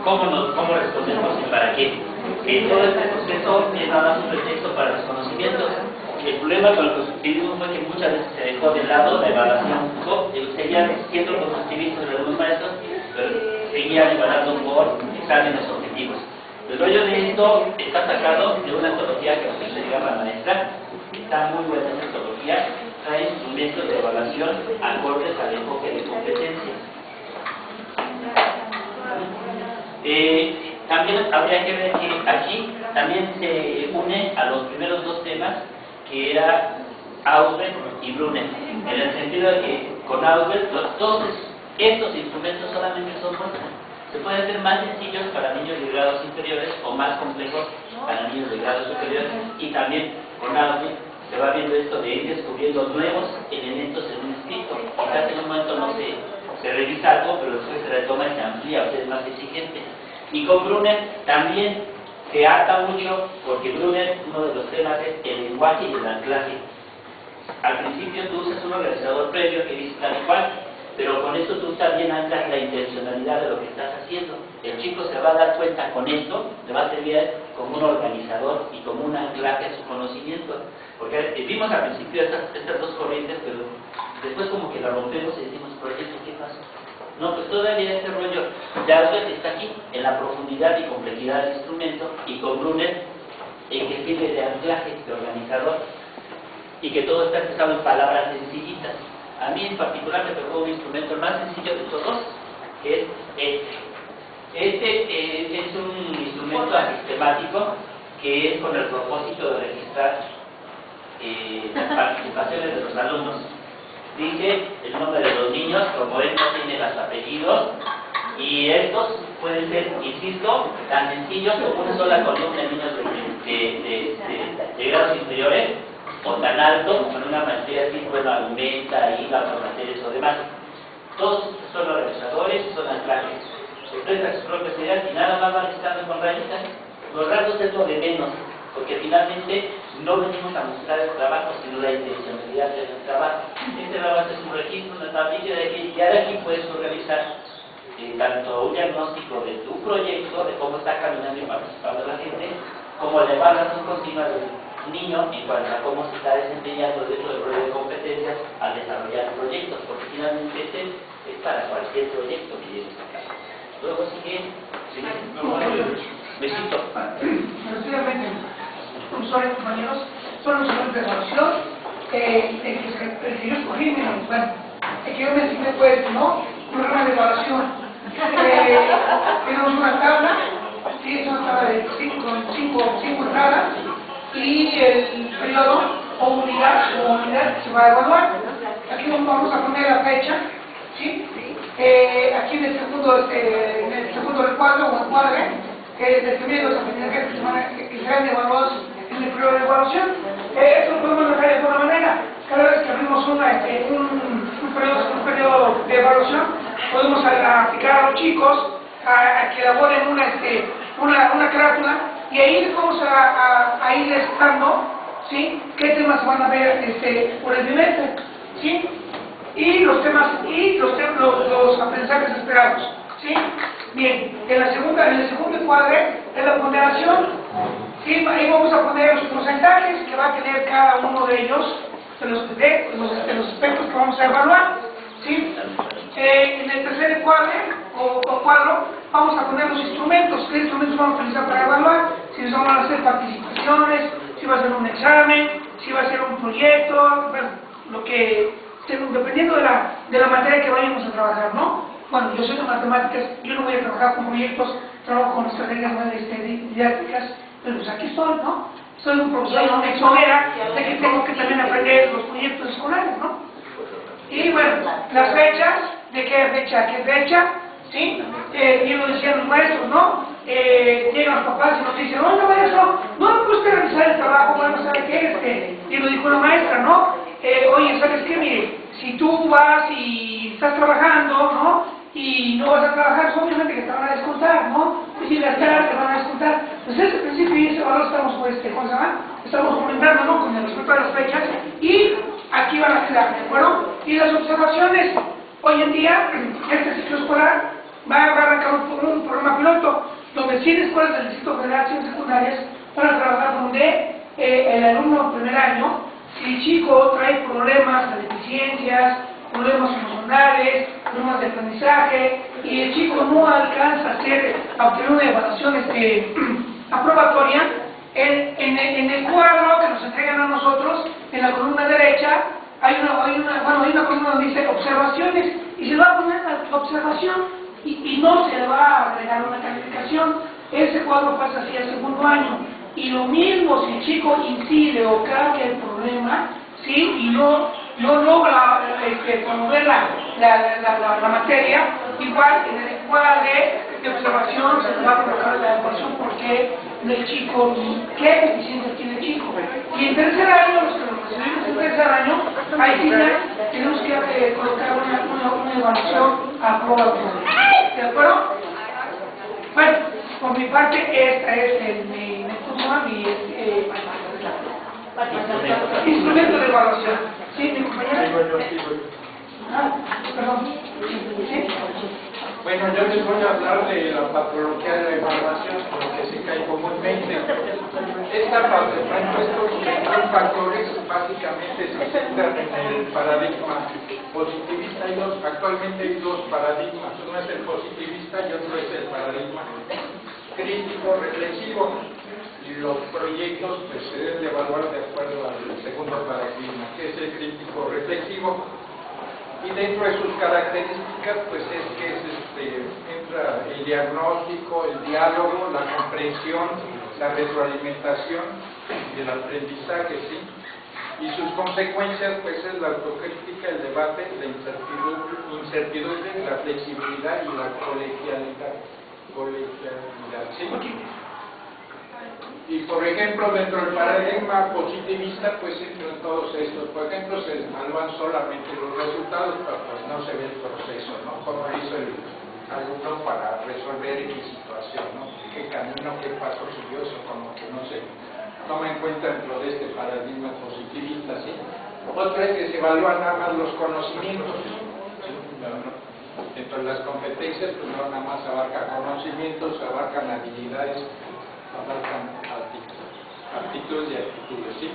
cómo respondemos y para qué. Todo este proceso es nada más un pretexto para los conocimientos. El problema con el constructivismo fue que muchas veces se dejó de lado la evaluación, seguían siendo constructivistas de algunos maestros, pero seguían evaluando por exámenes objetivos. El rollo de esto está sacado de una metodología que se le llama maestra. Está muy buena esa metodología, trae instrumentos de evaluación acordes al enfoque de competencias. También habría que ver que aquí también se une a los primeros dos temas, que era Ausubel y Brunner, en el sentido de que con Ausubel todos estos instrumentos solamente son muestras. Se pueden hacer más sencillos para niños de grados inferiores o más complejos para niños de grados superiores, y también con Ausubel se va viendo esto de ir descubriendo nuevos elementos en un escrito. Quizás en un momento no se revisa algo, pero después se retoma y se amplía, o sea, es más exigente. Y con Brunner también se ata mucho, porque Brunner, uno de los temas es el lenguaje y el anclaje. Al principio tú usas un organizador previo que dice tal y cual, pero con esto tú también anclas la intencionalidad de lo que estás haciendo. El chico se va a dar cuenta con esto, le va a servir como un organizador y como un anclaje a su conocimiento. Porque vimos al principio estas dos corrientes, pero después como que la rompemos y decimos, ¿por qué pasó? No, pues todavía este rollo ya está aquí, en la profundidad y complejidad del instrumento, y con Brunner, en que sirve de anclaje, de organizador, y que todo está expresado en palabras sencillitas. A mí en particular me tocó un instrumento más sencillo de todos, que es este. Es un instrumento asistemático que es con el propósito de registrar las participaciones de los alumnos. Dice el nombre de los niños, como él no tiene los apellidos, y estos pueden ser, insisto, tan sencillos como una sola columna de niños de grados inferiores, o tan alto como en una maestría así, bueno, aumenta, IVA, por materias o demás. Todos son organizadores y son anclajes. Expresan sus propias ideas y nada más van estando con rayitas. Los rasgos es lo de menos, porque finalmente no venimos a mostrar el trabajo, sino la intencionalidad del trabajo. Este trabajo es un registro, una tablilla de aquí, y de aquí puedes organizar tanto un diagnóstico de tu proyecto, de cómo está caminando y participando la gente, como la evaluación continua del niño en cuanto a cómo se está desempeñando dentro del proyecto de competencias al desarrollar proyectos, porque finalmente este es para cualquier proyecto que llegues a cabo. Luego sigue, besito. Efectivamente, profesores, compañeros, son los instrumentos de evaluación, el que yo escogí, bueno, el que yo mencioné fue, ¿no? Un programa de evaluación. Tenemos una tabla, sí, es una tabla de cinco entradas, y el periodo o unidad que se va a evaluar. Aquí vamos a poner la fecha, ¿sí? Aquí en el segundo recuadro o encuadre, definiendo los aprendizajes que serán evaluados en el periodo de evaluación. Esto lo podemos dejar de alguna manera. Cada vez que abrimos un periodo de evaluación, podemos aplicar a los chicos a que elaboren una carátula, y ahí les vamos a ir listando, ¿sí?, qué temas van a ver por el trimestre, ¿sí?, y los temas y los aprendizajes esperados, ¿sí? Bien, en el segundo encuadre es la ponderación, ¿sí? Ahí vamos a poner los porcentajes que va a tener cada uno de ellos, de los aspectos que vamos a evaluar, ¿sí? En el tercer encuadre o cuadro vamos a poner los instrumentos. ¿Qué instrumentos vamos a utilizar para evaluar? Si van a hacer participaciones, si va a ser un examen, si va a ser un proyecto, bueno, lo que dependiendo de la materia que vayamos a trabajar, ¿no? Bueno, yo soy de matemáticas, yo no voy a trabajar con proyectos, trabajo con estrategias didácticas, pero pues aquí estoy, ¿no? Soy un profesor, una exonera, de que tengo que también aprender los proyectos escolares, ¿no? Y bueno, las fechas, ¿de qué fecha a qué fecha? ¿Sí? Bien lo decían los maestros, ¿no? Llegan los papás y nos dicen, oye maestro, ¿no me puede realizar el trabajo? Bueno, ¿sabe qué? Y lo dijo la maestra, ¿no? Oye, ¿sabes qué? Mire, si tú vas y estás trabajando, ¿no? Y no vas a trabajar, pues obviamente que te van a descontar, ¿no? Y si las caras te van a descontar. Pues ese principio y ese valor estamos, ¿cómo se llama? Estamos comentando, ¿no? Con el respecto a las fechas, y aquí van a quedar, ¿de acuerdo? Y las observaciones, hoy en día, este ciclo escolar, va a arrancar un programa piloto donde 100 escuelas del Distrito Federal, 100 secundarias, van a trabajar donde el alumno primer año, si el chico trae problemas de deficiencias, problemas emocionales, problemas de aprendizaje, y el chico no alcanza a obtener una evaluación aprobatoria, en el cuadro que nos entregan a nosotros, en la columna derecha, hay una columna donde dice observaciones, y se va a poner la observación, y no se le va a agregar una calificación. Ese cuadro pasa así al segundo año. Y lo mismo si el chico incide o cambia el problema, ¿sí? Y no logra promover la materia, igual en el encuadre de observación se le va a colocar la evaluación porque el chico, qué deficiencias tiene el chico. Y en tercer año, los que nos recibimos en tercer año, ahí sí ya tenemos que colocar una evaluación aprobatoria. ¿De acuerdo? Bueno, por mi parte, esta es mi instrumento de evaluación. ¿Sí, mi compañera? Perdón. ¿Sí? Bueno, yo les voy a hablar de la patología de la evaluación, por lo que se cae comúnmente. Esta estos son factores básicamente se centran en el paradigma positivista. Actualmente hay dos paradigmas, uno es el positivista y otro es el paradigma crítico reflexivo. Y los proyectos pues, se deben de evaluar de acuerdo al segundo paradigma, que es el crítico reflexivo. Y dentro de sus características, pues es que entra el diagnóstico, el diálogo, la comprensión, la retroalimentación y el aprendizaje, ¿sí? Y sus consecuencias, pues es la autocrítica, el debate, la incertidumbre, la flexibilidad y la colegialidad, ¿sí? Y por ejemplo, dentro del paradigma positivista, pues entran todos estos. Por ejemplo, se evalúan solamente los resultados, pero pues no se ve el proceso, ¿no? Cómo hizo el alumno para resolver X situación, ¿no? ¿Qué camino, qué paso siguió? Eso como que no se toma en cuenta dentro de este paradigma positivista, ¿sí? Otro es que se evalúan nada más los conocimientos, ¿sí? Dentro de las competencias, pues no nada más abarca conocimientos, abarcan habilidades, abarcan aptitudes y actitudes, ¿sí?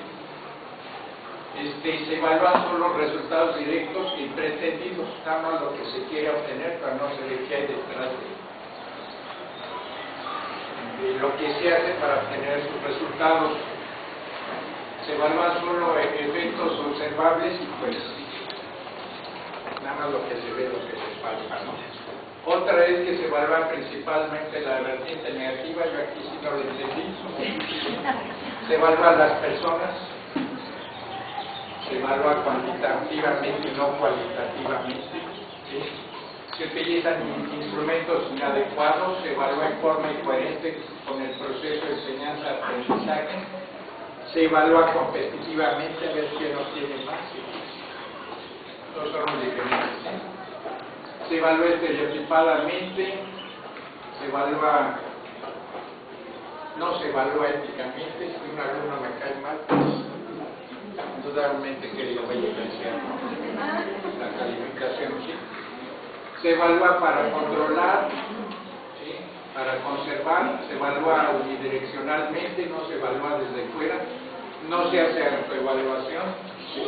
Se evalúan solo los resultados directos y pretendidos, nada más lo que se quiere obtener, pero no se ve qué hay detrás de lo que se hace para obtener sus resultados. Se evalúan solo efectos observables y pues nada más lo que se ve, lo que se palpa, ¿no? Otra es que se evalúa principalmente la vertiente negativa, yo aquí sí no lo entendí. Se evalúan las personas, se evalúa cuantitativamente y no cualitativamente, ¿sí? Se utilizan instrumentos inadecuados, se evalúa en forma incoherente con el proceso de enseñanza-aprendizaje, se evalúa competitivamente a ver quién obtiene más. Todos son diferentes, ¿sí? Se evalúa estereotipadamente, no se evalúa éticamente. Si un alumno me cae mal, pues indudablemente que lo voy a diferenciar, ¿no? La calificación, ¿sí? Se evalúa para controlar, ¿sí? Para conservar, se evalúa unidireccionalmente, no se evalúa desde fuera, no se hace autoevaluación, ¿sí?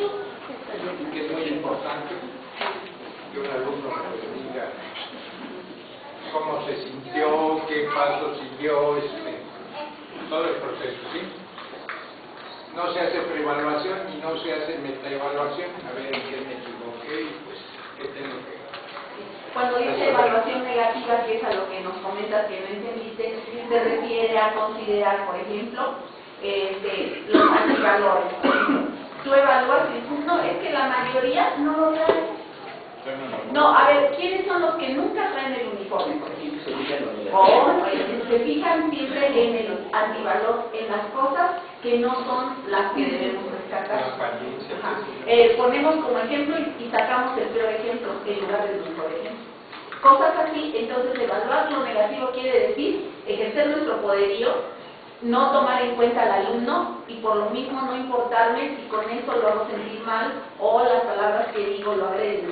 Que es muy importante que un alumno pues diga cómo se sintió, qué paso siguió, todo el proceso, ¿sí? No se hace preevaluación y no se hace metaevaluación, a ver en qué me equivoqué y pues qué tengo que hacer. Cuando dice evaluación negativa, que es a lo que nos comentas que no entendiste, se refiere a considerar, por ejemplo, los antivalores. Tú evalúas y dices, no, es que la mayoría no lo trae. No, a ver, ¿quiénes son los que nunca traen el uniforme, por ejemplo? Se fijan siempre en el antivalor, en las cosas que no son las que debemos rescatar. Ponemos como ejemplo y sacamos el peor ejemplo en lugar del mejor ejemplo. Cosas así, entonces evaluar lo negativo quiere decir ejercer nuestro poderío, no tomar en cuenta al alumno y por lo mismo no importarme si con eso lo hago sentir mal o las palabras que digo lo agreden.